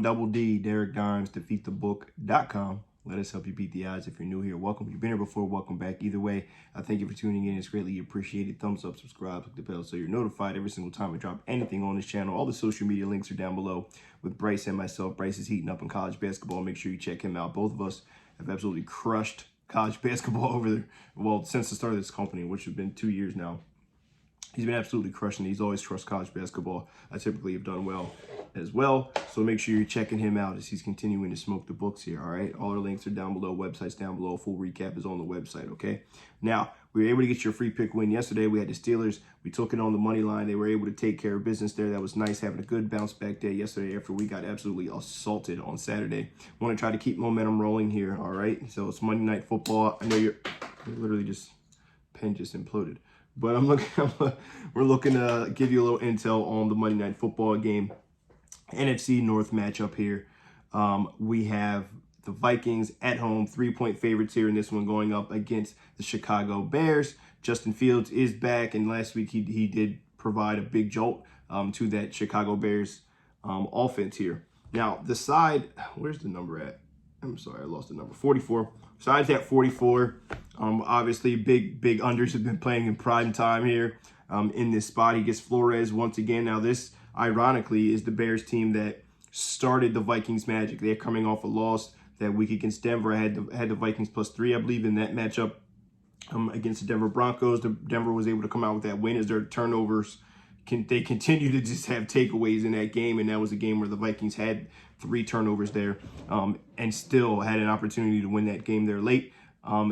Double D, Derek Dimes, defeatthebook.com. Let us help you beat the odds. If you're new here, welcome. If you've been here before, welcome back. Either way, I thank you for tuning in. It's greatly appreciated. Thumbs up, subscribe, click the bell so you're notified every single time I drop anything on this channel. All the social media links are down below with Bryce and myself. Bryce is heating up in college basketball. Make sure you check him out. Both of us have absolutely crushed college basketball over there, well, since the start of this company, which has been 2 years now. He's been absolutely crushing it. He's always crushed college basketball. I typically have done well as well. So make sure you're checking him out as he's continuing to smoke the books here, all right? All our links are down below, websites down below. Full recap is on the website, okay? Now, we were able to get your free pick win yesterday. We had the Steelers. We took it on the money line. They were able to take care of business there. That was nice, having a good bounce back day yesterday after we got absolutely assaulted on Saturday. Want to try to keep momentum rolling here, all right? So it's Monday Night Football. I know you're literally just, pen just imploded. But we're looking to give you a little intel on the Monday Night Football game. NFC North matchup here. We have the Vikings at home, 3-point favorites here in this one, going up against the Chicago Bears. Justin Fields is back, and last week he did provide a big jolt to that Chicago Bears offense here. Now, the side, where's the number at? I'm sorry, I lost the number. 44. Sides at 44. Obviously, big unders have been playing in prime time here in this spot. He gets Flores once again. Now, this, ironically, is the Bears team that started the Vikings magic. They're coming off a loss that week against Denver. I had the Vikings +3, I believe, in that matchup against the Denver Broncos. Denver was able to come out with that win as their turnovers. They continue to just have takeaways in that game, and that was a game where the Vikings had 3 turnovers there and still had an opportunity to win that game there late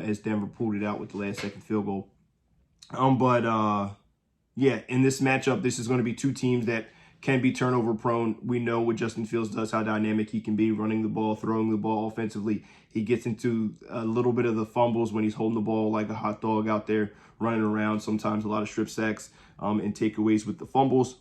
as Denver pulled it out with the last-second field goal. Yeah, in this matchup, this is going to be two teams that can be turnover prone. We know what Justin Fields does, how dynamic he can be running the ball, throwing the ball offensively. He gets into a little bit of the fumbles when he's holding the ball like a hot dog out there, running around, sometimes a lot of strip sacks and takeaways with the fumbles.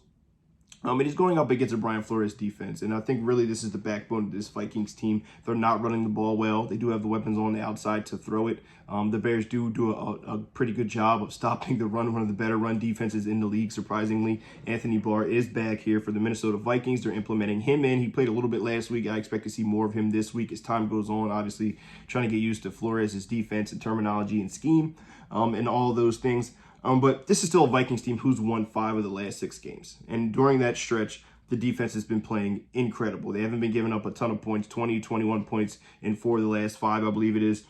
And he's going up against a Brian Flores defense. And I think really this is the backbone of this Vikings team. They're not running the ball well. They do have the weapons on the outside to throw it. The Bears do a pretty good job of stopping the run, one of the better run defenses in the league, surprisingly. Anthony Barr is back here for the Minnesota Vikings. They're implementing him in. He played a little bit last week. I expect to see more of him this week as time goes on. Obviously, trying to get used to Flores' defense and terminology and scheme and all those things. But this is still a Vikings team who's won 5 of the last 6 games. And during that stretch, the defense has been playing incredible. They haven't been giving up a ton of points, 20, 21 points in 4 of the last 5, I believe it is.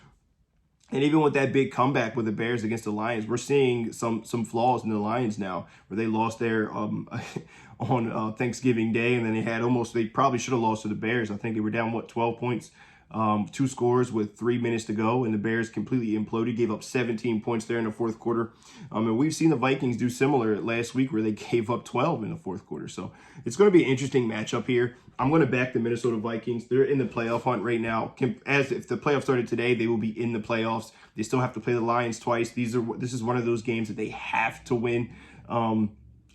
And even with that big comeback with the Bears against the Lions, we're seeing some flaws in the Lions now, where they lost there on Thanksgiving Day, and then they probably should have lost to the Bears. I think they were down, 12 points. 2 scores with 3 minutes to go, and the Bears completely imploded, gave up 17 points there in the fourth quarter. And we've seen the Vikings do similar last week where they gave up 12 in the fourth quarter. So it's going to be an interesting matchup here. I'm going to back the Minnesota Vikings. They're in the playoff hunt right now. As if the playoffs started today, they will be in the playoffs. They still have to play the Lions twice. This is one of those games that they have to win.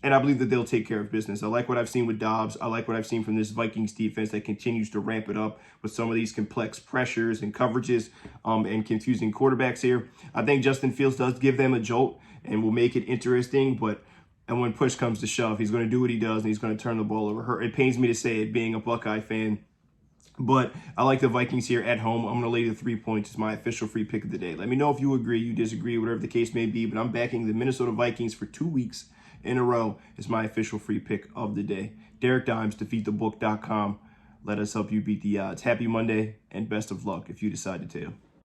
And I believe that they'll take care of business. I like what I've seen with Dobbs. I like what I've seen from this Vikings defense that continues to ramp it up with some of these complex pressures and coverages and confusing quarterbacks here. I think Justin Fields does give them a jolt and will make it interesting. And when push comes to shove, he's going to do what he does, and he's going to turn the ball over. It pains me to say it, being a Buckeye fan. But I like the Vikings here at home. I'm going to lay the 3 points. It's my official free pick of the day. Let me know if you agree, you disagree, whatever the case may be. But I'm backing the Minnesota Vikings for 2 weeks in a row. Is my official free pick of the day. Derek Dimes, defeatthebook.com. Let us help you beat the odds. Happy Monday and best of luck if you decide to tail.